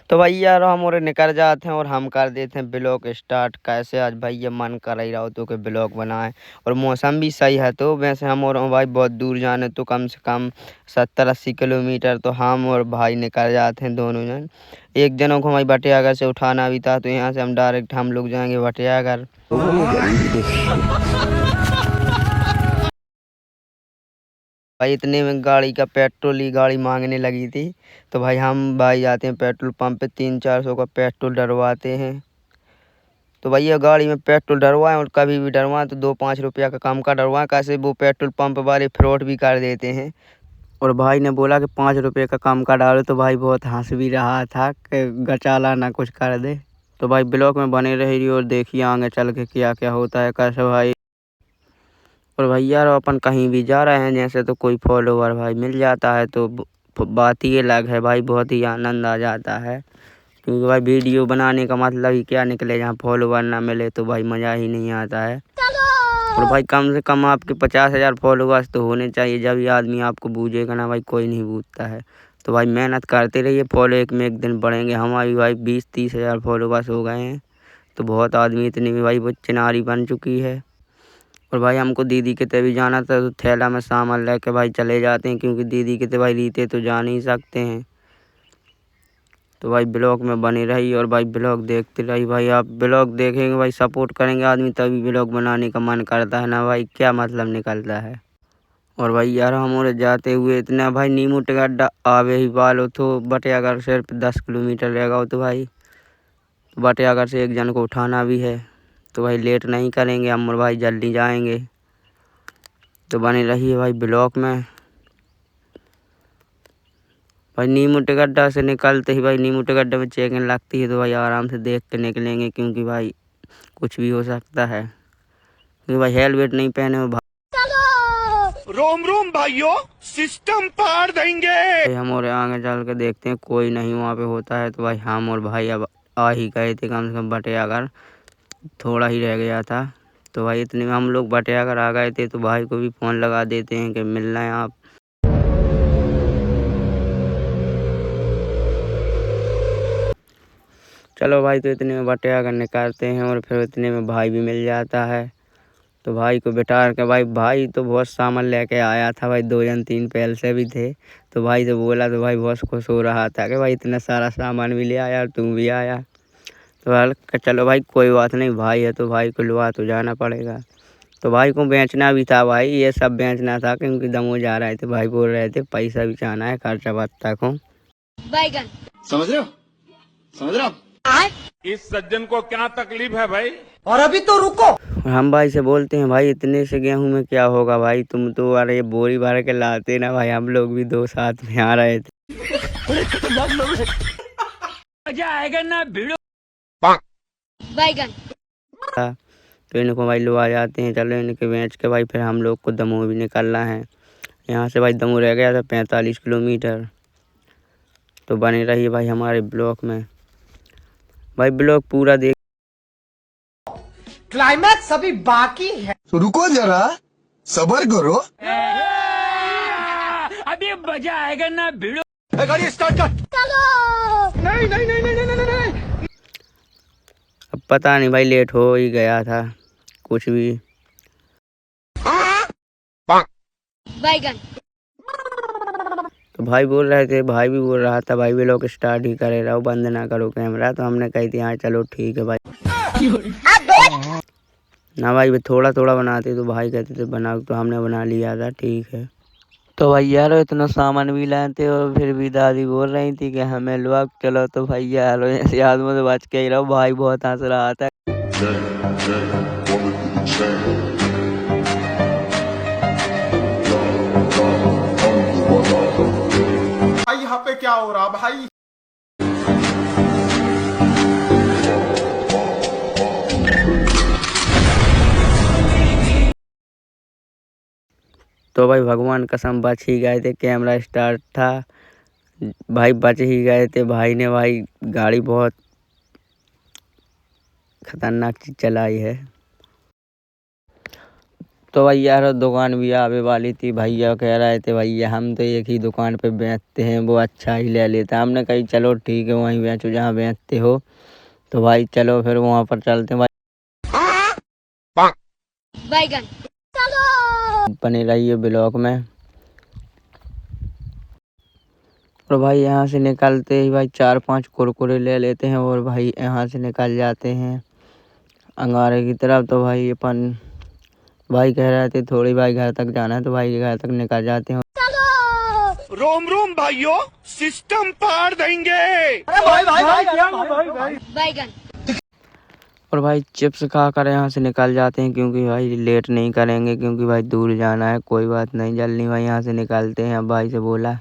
तो भाई यार हम और निकल जाते हैं और हम कर देते हैं ब्लॉग स्टार्ट। कैसे आज भाई ये मन कर ही रहा हो तो कि ब्लॉग बनाएं और मौसम भी सही है। तो वैसे हम और भाई बहुत दूर जाने तो कम से कम 70-80 किलोमीटर तो हम और भाई निकल जाते हैं दोनों जन। एक जनों को हमारी बटियागर से उठाना भी था तो यहाँ से हम डायरेक्ट हम लोग जाएंगे बटियागर। भाई इतने में गाड़ी का पेट्रोल ही गाड़ी मांगने लगी थी। तो भाई हम भाई जाते हैं पेट्रोल पंप पे 300-400 का पेट्रोल डलवाते हैं। तो भैया गाड़ी में पेट्रोल डलवाएं और कभी भी डलवाएं तो 2-5 रुपया का कम का डलवाएं। कैसे वो पेट्रोल पंप वाले फ्रॉड भी कर देते हैं। और भाई ने बोला कि 5 रुपये का कम का डालो तो भाई बहुत हंस भी रहा था कि गचाला ना कुछ कर दे। तो भाई ब्लॉग में बने रहिए और देखिए आगे चल के क्या क्या होता है कैसे भाई। और भैया अपन कहीं भी जा रहे हैं जैसे तो कोई फॉलोवर भाई मिल जाता है तो बात ही अलग है भाई, बहुत ही आनंद आ जाता है। क्योंकि भाई वीडियो बनाने का मतलब ही क्या निकले, जहाँ फॉलोवर ना मिले तो भाई मज़ा ही नहीं आता है। और भाई कम से कम आपके 50,000 फॉलोवर्स तो होने चाहिए, जब ये आदमी आपको बूझेगा ना भाई, कोई नहीं बूझता है। तो भाई मेहनत करते रहिए, फॉलो एक में एक दिन बढ़ेंगे। हमारी भाई 20-30 हज़ार फॉलोवर्स हो गए हैं। तो बहुत आदमी इतनी भी भाई वो चिनारी बन चुकी है। और भाई हमको दीदी के ते भी जाना था तो थैला में सामान लेके भाई चले जाते हैं, क्योंकि दीदी के ते भाई रीते तो जा नहीं सकते हैं। तो भाई ब्लॉग में बने रहिए और भाई ब्लॉग देखते रहिए। भाई आप ब्लॉग देखेंगे भाई, सपोर्ट करेंगे आदमी तभी ब्लॉग बनाने का मन करता है ना भाई, क्या मतलब निकलता है। और भाई यार हम और जाते हुए इतना भाई नीमू टिकट आवे ही वालो तो बटियागर सिर्फ 10 किलोमीटर रहेगा तो भाई बटियागर से एक जन को उठाना भी है। तो भाई लेट नहीं करेंगे हम और भाई जल्दी जाएंगे। तो बने रहिए भाई ब्लॉग में। भाई नीमू टिकड्डा से निकलते ही भाई नीमू टिकड्डा में चेकिंग लगती है तो भाई आराम से देख के निकलेंगे, क्योंकि भाई कुछ भी हो सकता है। क्योंकि भाई हेलमेट नहीं पहने हो भाई, रोम रोम भाइयों, सिस्टम पार देंगे। हम और आगे चल के देखते हैं कोई नहीं वहाँ पे होता है। तो भाई हम और भाई अब आ ही गए थे, कम से कम बटियागर थोड़ा ही रह गया था। तो भाई इतने में हम लोग बटियागर आ गए थे। तो भाई को भी फ़ोन लगा देते हैं कि मिलना है आप। चलो भाई, तो इतने में बटियागर निकालते हैं और फिर इतने में भाई भी मिल जाता है। तो भाई को बिठा के भाई तो बहुत सामान लेके आया था भाई, 2 या 3 पैसे भी थे। तो भाई तो बोला तो भाई बहुत खुश हो रहा था कि भाई इतना सारा सामान भी ले आया और तुम भी आया। तो चलो भाई कोई बात नहीं, भाई है तो भाई को लुआ तो जाना पड़ेगा। तो भाई को बेचना भी था भाई, ये सब बेचना था क्योंकि दमो जा रहे थे। भाई बोल रहे थे पैसा भी चाहना है, खर्चा बत्ता को बैगन समझ रहे हो, समझ रहे हो। इस सज्जन को क्या तकलीफ है भाई। और अभी तो रुको। हम भाई से बोलते हैं भाई इतने से गेहूं में क्या होगा भाई, तुम तो अरे बोरी भर के लाते ना भाई, हम लोग भी 2 साथ में आ रहे थे। मजा आएगा ना भिड़ो बैगन। तो इनको भाई लो आ जाते हैं। चलो इनके बेच के भाई फिर हम लोग को दमोह भी निकलना है। यहाँ से भाई दमोह रह गया था 45 किलोमीटर। तो बने रहिए भाई हमारे ब्लॉक में। भाई ब्लॉक पूरा देख, क्लाइमैक्स अभी बाकी है, तो रुको जरा, सबर करो। अभी मजा आएगा ना भिड़ो। गाड़ी स्टार्ट कर। नहीं नहीं नहीं नहीं नहीं नहीं। अब पता नहीं भाई लेट हो ही गया था कुछ भी। बैगन। तो भाई बोल रहे थे, भाई भी बोल रहा था भाई ब्लॉग स्टार्ट ही करे रहो, बंद ना करो कैमरा। तो हमने कही थी हाँ चलो ठीक है भाई। ना भाई थोड़ा थोड़ा बनाते तो भाई कहते थे बनाओ, तो हमने बना लिया था, ठीक है। तो भाई यार इतना सामान भी लाए थे और फिर भी दादी बोल रही थी कि हमें लो अब चलो। तो भाई यार ऐसे आदमी से बच के ही रहो, भाई बहुत हंस रहा था। भाई यहाँ पे क्या हो रहा भाई। तो भाई भगवान कसम बच ही गए थे, कैमरा स्टार्ट था भाई, बच ही गए थे। भाई ने भाई गाड़ी बहुत खतरनाक चीज चलाई है। तो भाई यार दुकान भी आवे वाली थी, भैया कह रहे थे भैया हम तो एक ही दुकान पे बेचते हैं, वो अच्छा ही ले लेता। हमने कही चलो ठीक है वहीं बेचो जहाँ बेचते हो। तो भाई चलो फिर वहाँ पर चलते हैं भाई। बैगन बने रहिए ब्लॉक में। और भाई यहाँ से निकलते ही भाई 4-5 कुरकुरे ले लेते हैं और भाई यहाँ से निकल जाते हैं अंगारे की तरफ। तो भाई अपन भाई कह रहे थे थोड़ी भाई घर तक जाना है, तो भाई घर तक निकल जाते हैं। रोम रोम भाइयों, सिस्टम पार देंगे। बैगन और भाई चिप्स खा कर यहाँ से निकल जाते हैं, क्योंकि भाई लेट नहीं करेंगे, क्योंकि भाई दूर जाना है। कोई बात नहीं, जल्दी भाई यहाँ से निकलते हैं। अब भाई से बोला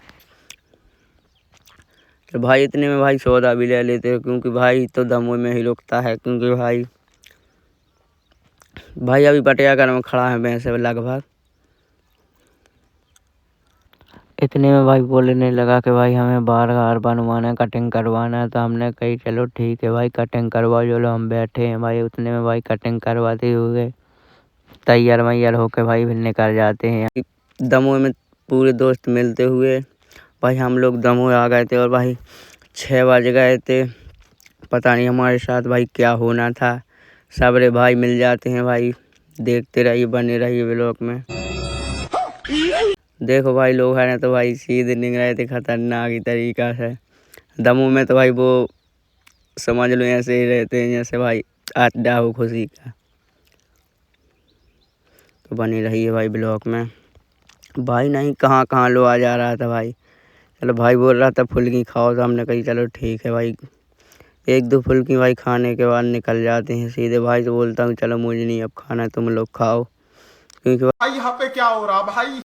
तो भाई इतने में भाई सौदा भी ले लेते हैं, क्योंकि भाई तो दमों में ही रुकता है। क्योंकि भाई अभी पटियागढ़ में खड़ा है वैसे लगभग। इतने में भाई बोलने लगा कि भाई हमें बाल हार बनवाना है, कटिंग करवाना है। तो हमने कही चलो ठीक है भाई कटिंग करवाओ। जो लोग हम बैठे हैं भाई, उतने में भाई कटिंग करवाते हुए तैयार मैयार होके भाई फिर निकल जाते हैं दमोह में। पूरे दोस्त मिलते हुए भाई हम लोग दमोह आ गए थे और भाई 6 बज गए थे। पता नहीं हमारे साथ भाई क्या होना था। सबरे भाई मिल जाते हैं भाई, देखते रहिए, बने रहिए ब्लॉक में। देखो भाई लोग हैं तो भाई सीधे निकल रहे थे खतरनाक ही तरीका से। दमोह में तो भाई वो समझ लो ऐसे ही रहते हैं जैसे भाई अड्डा हो खुशी का। तो बनी रही है भाई ब्लॉक में। भाई नहीं कहाँ कहाँ लो आ जा रहा था भाई। चलो भाई बोल रहा था फुल्की खाओ, तो हमने कही चलो ठीक है भाई। 1-2 फुल्की भाई खाने के बाद निकल जाते हैं सीधे। भाई तो बोलता हूँ चलो मुझे नहीं अब खाना, तुम लोग खाओ। क्योंकि भाई यहाँ पे क्या हो रहा भाई।